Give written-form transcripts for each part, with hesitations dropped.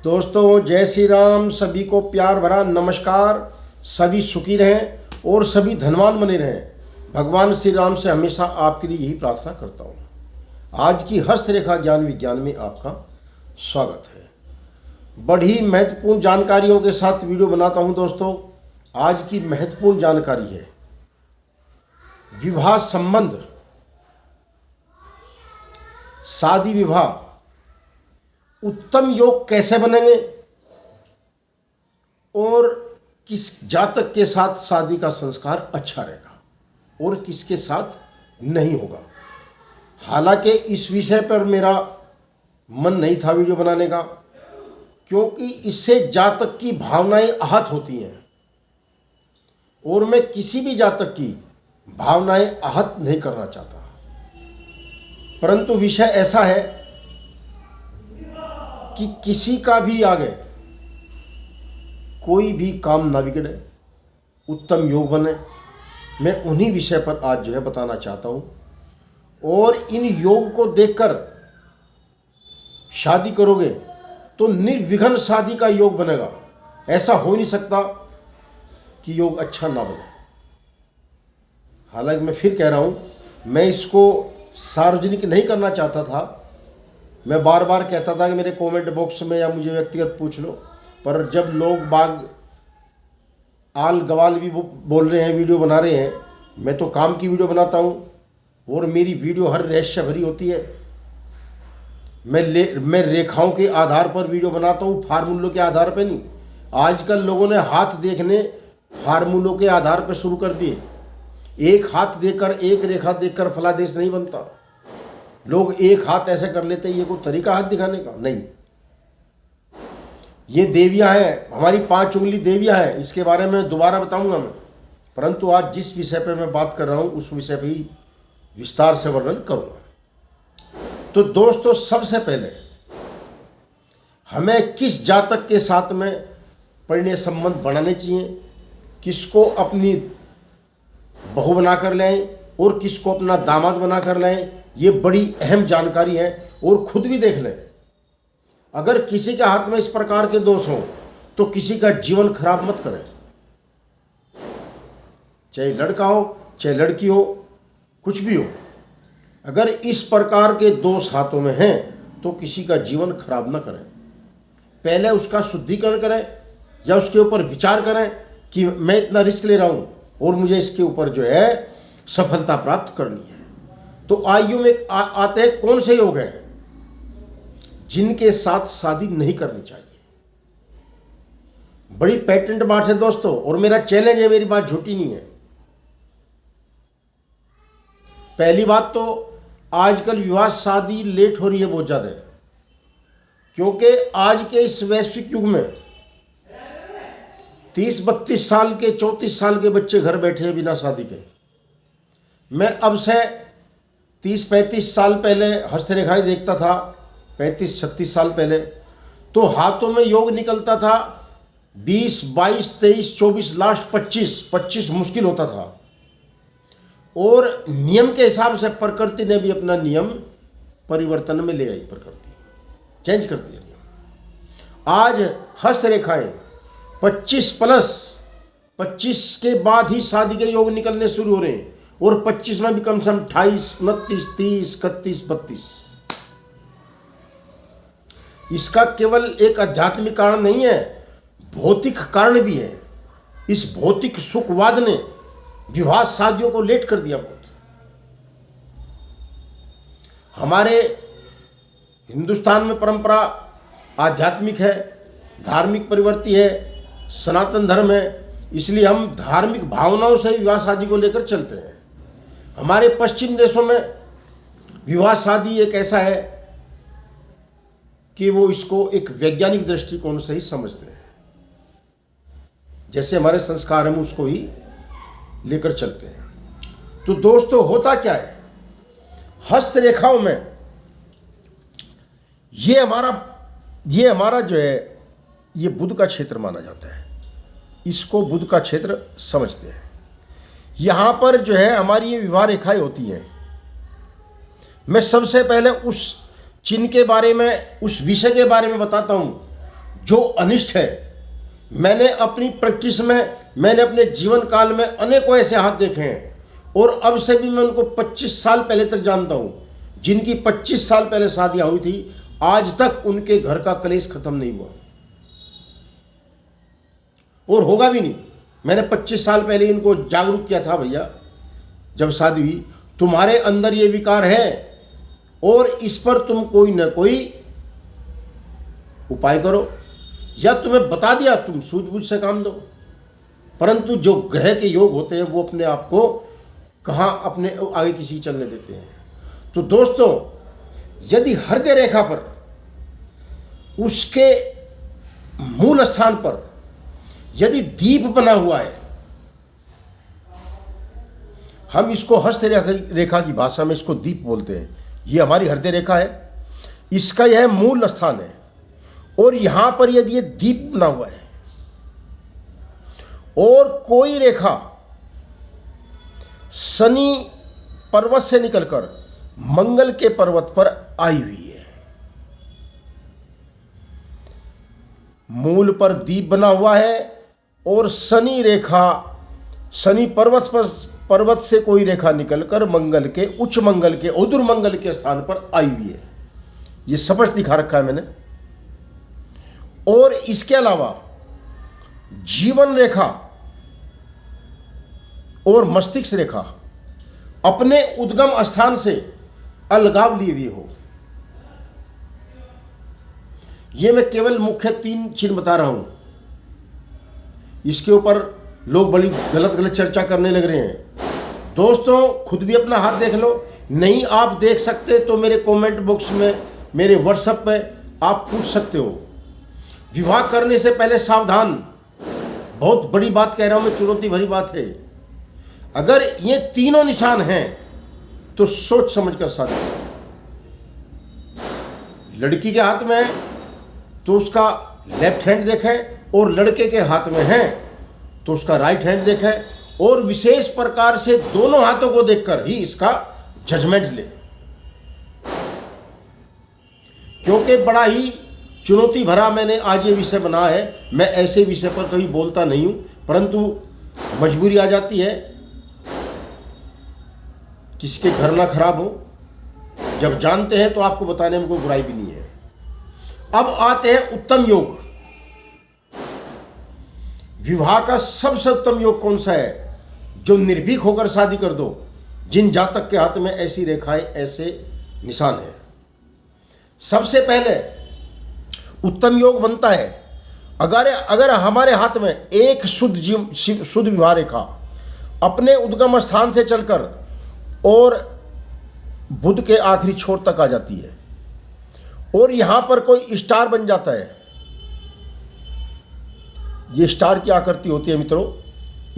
दोस्तों जय श्री राम। सभी को प्यार भरा नमस्कार। सभी सुखी रहें और सभी धनवान बने रहें। भगवान श्री राम से हमेशा आपके लिए यही प्रार्थना करता हूँ। आज की हस्तरेखा ज्ञान विज्ञान में आपका स्वागत है। बड़ी महत्वपूर्ण जानकारियों के साथ वीडियो बनाता हूँ। दोस्तों आज की महत्वपूर्ण जानकारी है विवाह संबंध, शादी विवाह उत्तम योग कैसे बनेंगे और किस जातक के साथ शादी का संस्कार अच्छा रहेगा और किसके साथ नहीं होगा। हालांकि इस विषय पर मेरा मन नहीं था वीडियो बनाने का, क्योंकि इससे जातक की भावनाएं आहत होती हैं और मैं किसी भी जातक की भावनाएं आहत नहीं करना चाहता। परंतु विषय ऐसा है कि किसी का भी आगे कोई भी काम ना बिगड़े, उत्तम योग बने। मैं उन्हीं विषय पर आज जो है बताना चाहता हूँ। और इन योग को देखकर शादी करोगे तो निर्विघ्न शादी का योग बनेगा। ऐसा हो नहीं सकता कि योग अच्छा ना बने। हालांकि मैं फिर कह रहा हूँ, मैं इसको सार्वजनिक नहीं करना चाहता था। मैं बार बार कहता था कि मेरे कमेंट बॉक्स में या मुझे व्यक्तिगत पूछ लो, पर जब लोग बाग आल गवाल भी बोल रहे हैं, वीडियो बना रहे हैं, मैं तो काम की वीडियो बनाता हूँ और मेरी वीडियो हर रहस्य भरी होती है। मैं रेखाओं के आधार पर वीडियो बनाता हूँ, फार्मूलों के आधार पर नहीं। आजकल लोगों ने हाथ देखने फार्मूलों के आधार पर शुरू कर दिए। एक हाथ देखकर, एक रेखा देखकर फलादेश नहीं बनता। लोग एक हाथ ऐसे कर लेते हैं, ये कोई तरीका हाथ दिखाने का नहीं। ये देवियां हैं, हमारी 5 उंगली देवियां हैं, इसके बारे में दोबारा बताऊंगा मैं। परंतु आज जिस विषय पे मैं बात कर रहा हूं उस विषय पे ही विस्तार से वर्णन करूंगा। तो दोस्तों सबसे पहले हमें किस जातक के साथ में परिणय संबंध बनाने चाहिए, किसको अपनी बहू बनाकर लाएं और किसको अपना दामाद बनाकर लाएं, ये बड़ी अहम जानकारी है। और खुद भी देख लें, अगर किसी के हाथ में इस प्रकार के दोष हों तो किसी का जीवन खराब मत करें। चाहे लड़का हो चाहे लड़की हो, कुछ भी हो, अगर इस प्रकार के दोष हाथों में हैं तो किसी का जीवन खराब ना करें। पहले उसका शुद्धिकरण करें या उसके ऊपर विचार करें कि मैं इतना रिस्क ले रहा हूं और मुझे इसके ऊपर जो है सफलता प्राप्त करनी है। तो आयु में आते हैं कौन से योग हैं जिनके साथ शादी नहीं करनी चाहिए। बड़ी पेटेंट बात है दोस्तों, और मेरा चैलेंज है, मेरी बात झूठी नहीं है। पहली बात तो आजकल विवाह शादी लेट हो रही है बहुत ज्यादा, क्योंकि आज के इस वैश्विक युग में 30-32 साल के 34 साल के बच्चे घर बैठे हैं बिना शादी के। मैं अब से 30-35 साल पहले हस्तरेखाएं देखता था, 35-36 साल पहले, तो हाथों में योग निकलता था 20, 22, 23, 24, लास्ट 25 मुश्किल होता था। और नियम के हिसाब से प्रकृति ने भी अपना नियम परिवर्तन में ले आई, प्रकृति चेंज कर दिया नियम। आज हस्तरेखाएं 25 के बाद ही शादी के योग निकलने शुरू हो रहे हैं, और 25 में भी कम से कम 28, 29, 30, 31, 32। इसका केवल एक आध्यात्मिक कारण नहीं है, भौतिक कारण भी है। इस भौतिक सुखवाद ने विवाह शादियों को लेट कर दिया बहुत। हमारे हिंदुस्तान में परंपरा आध्यात्मिक है, धार्मिक प्रवृत्ति है, सनातन धर्म है, इसलिए हम धार्मिक भावनाओं से विवाह शादी को लेकर चलते हैं। हमारे पश्चिम देशों में विवाह शादी एक ऐसा है कि वो इसको एक वैज्ञानिक दृष्टिकोण से ही समझते हैं। जैसे हमारे संस्कार हम उसको ही लेकर चलते हैं। तो दोस्तों होता क्या है, हस्तरेखाओं में ये हमारा जो है ये बुध का क्षेत्र माना जाता है। इसको बुध का क्षेत्र समझते हैं। यहाँ पर जो है हमारी ये विवाह रेखाएं होती हैं। मैं सबसे पहले उस चिन्ह के बारे में, उस विषय के बारे में बताता हूँ जो अनिष्ट है। मैंने अपनी प्रैक्टिस में, मैंने अपने जीवन काल में अनेकों ऐसे हाथ देखे हैं, और अब से भी मैं उनको 25 साल पहले तक जानता हूँ, जिनकी 25 साल पहले शादियाँ हुई थी, आज तक उनके घर का कलेश खत्म नहीं हुआ और होगा भी नहीं। मैंने 25 साल पहले इनको जागरूक किया था, भैया जब शादी हुई तुम्हारे अंदर ये विकार है और इस पर तुम कोई न कोई उपाय करो, या तुम्हें बता दिया तुम सूझबूझ से काम दो। परंतु जो ग्रह के योग होते हैं वो अपने आप को कहाँ अपने आगे किसी चलने देते हैं। तो दोस्तों, यदि हृदय रेखा पर उसके मूल स्थान पर यदि दीप बना हुआ है, हम इसको हस्त रेखा की भाषा में इसको दीप बोलते हैं, ये हमारी हृदय रेखा है, इसका यह मूल स्थान है। और यहां पर यदि ये दीप बना हुआ है और कोई रेखा शनि पर्वत से निकलकर मंगल के पर्वत पर आई हुई है, मूल पर दीप बना हुआ है और शनि रेखा, शनि पर्वत से कोई रेखा निकलकर मंगल के, उच्च मंगल के, उदुर मंगल के स्थान पर आई हुई है, ये स्पष्ट दिखा रखा है मैंने। और इसके अलावा जीवन रेखा और मस्तिष्क रेखा अपने उद्गम स्थान से अलगाव लिए हुए हो। ये मैं केवल मुख्य 3 चिन्ह बता रहा हूं, इसके ऊपर लोग बड़ी गलत चर्चा करने लग रहे हैं। दोस्तों, खुद भी अपना हाथ देख लो, नहीं आप देख सकते तो मेरे कमेंट बॉक्स में, मेरे व्हाट्सएप पे आप पूछ सकते हो। विवाह करने से पहले सावधान, बहुत बड़ी बात कह रहा हूं मैं, चुनौती भरी बात है। अगर ये तीनों निशान हैं तो सोच समझ कर शादी करो। लड़की के हाथ में है तो उसका लेफ्ट हैंड देखें, और लड़के के हाथ में है तो उसका राइट हैंड देखें, और विशेष प्रकार से दोनों हाथों को देखकर ही इसका जजमेंट ले, क्योंकि बड़ा ही चुनौती भरा मैंने आज ये विषय बना है। मैं ऐसे विषय पर कभी बोलता नहीं हूं, परंतु मजबूरी आ जाती है, किसी के घर ना खराब हो, जब जानते हैं तो आपको बताने में कोई बुराई भी नहीं है। अब आते हैं उत्तम योग। विवाह का सबसे उत्तम योग कौन सा है? जो निर्भीक होकर शादी कर दो, जिन जातक के हाथ में ऐसी रेखाएं, ऐसे निशान हैं। सबसे पहले उत्तम योग बनता है अगर हमारे हाथ में एक शुद्ध विवाह रेखा अपने उद्गम स्थान से चलकर और बुध के आखिरी छोर तक आ जाती है, और यहां पर कोई स्टार बन जाता है। ये स्टार की आकृति होती है मित्रों,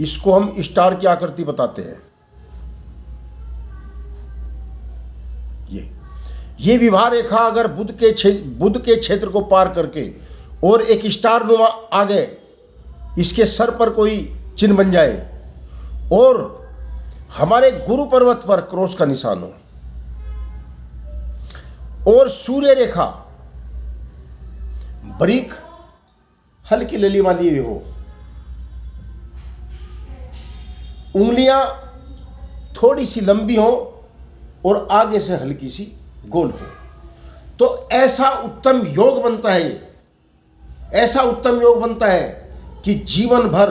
इसको हम स्टार की आकृति बताते हैं। ये विवाह रेखा अगर बुध के क्षेत्र को पार करके और एक स्टार नुमा आगे इसके सर पर कोई चिन्ह बन जाए, और हमारे गुरु पर्वत पर क्रॉस का निशान हो, और सूर्य रेखा बारीक हल्की ललीमा लिए हो, उंगलियां थोड़ी सी लंबी हो और आगे से हल्की सी गोल हो, तो ऐसा उत्तम योग बनता है। ऐसा उत्तम योग बनता है कि जीवन भर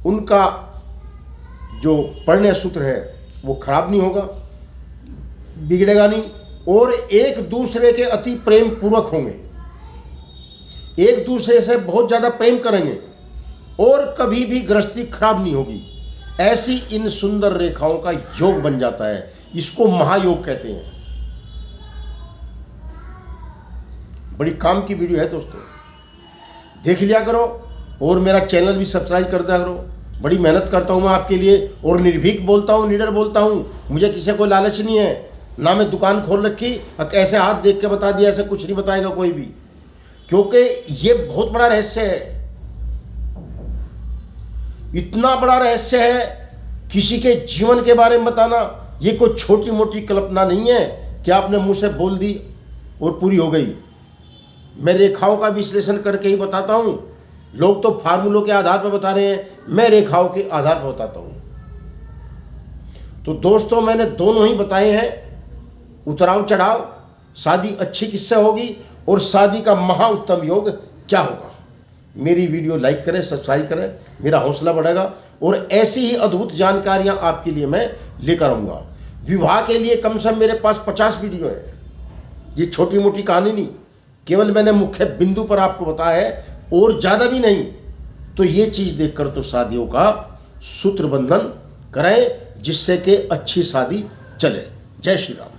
उनका जो परिणय सूत्र है वो खराब नहीं होगा, बिगड़ेगा नहीं, और एक दूसरे के अति प्रेम पूर्वक होंगे, एक दूसरे से बहुत ज़्यादा प्रेम करेंगे, और कभी भी गृहस्थी खराब नहीं होगी। ऐसी इन सुंदर रेखाओं का योग बन जाता है, इसको महायोग कहते हैं। बड़ी काम की वीडियो है दोस्तों, देख लिया करो, और मेरा चैनल भी सब्सक्राइब कर दिया करो। बड़ी मेहनत करता हूँ मैं आपके लिए, और निर्भीक बोलता हूँ, निडर बोलता हूँ। मुझे किसी को लालच नहीं है, ना मैं दुकान खोल रखी और कैसे हाथ देख के बता दिया, ऐसा कुछ नहीं बताएगा कोई भी, क्योंकि ये बहुत बड़ा रहस्य है। इतना बड़ा रहस्य है, किसी के जीवन के बारे में बताना ये कोई छोटी मोटी कल्पना नहीं है कि आपने मुंह से बोल दी और पूरी हो गई। मैं रेखाओं का विश्लेषण करके ही बताता हूँ। लोग तो फार्मूलों के आधार पर बता रहे हैं, मैं रेखाओं के आधार पर बताता हूँ। तो दोस्तों मैंने दोनों ही बताए हैं, उतराव चढ़ाव, शादी अच्छी किससे होगी और शादी का महा उत्तम योग क्या होगा। मेरी वीडियो लाइक करें, सब्सक्राइब करें, मेरा हौसला बढ़ेगा और ऐसी ही अद्भुत जानकारियां आपके लिए मैं लेकर आऊँगा। विवाह के लिए कम से कम मेरे पास 50 वीडियो है। ये छोटी मोटी कहानी नहीं, केवल मैंने मुख्य बिंदु पर आपको बताया है और ज़्यादा भी नहीं। तो ये चीज़ देखकर तो शादियों का सूत्र बंधन करें जिससे कि अच्छी शादी चले। जय श्री राम।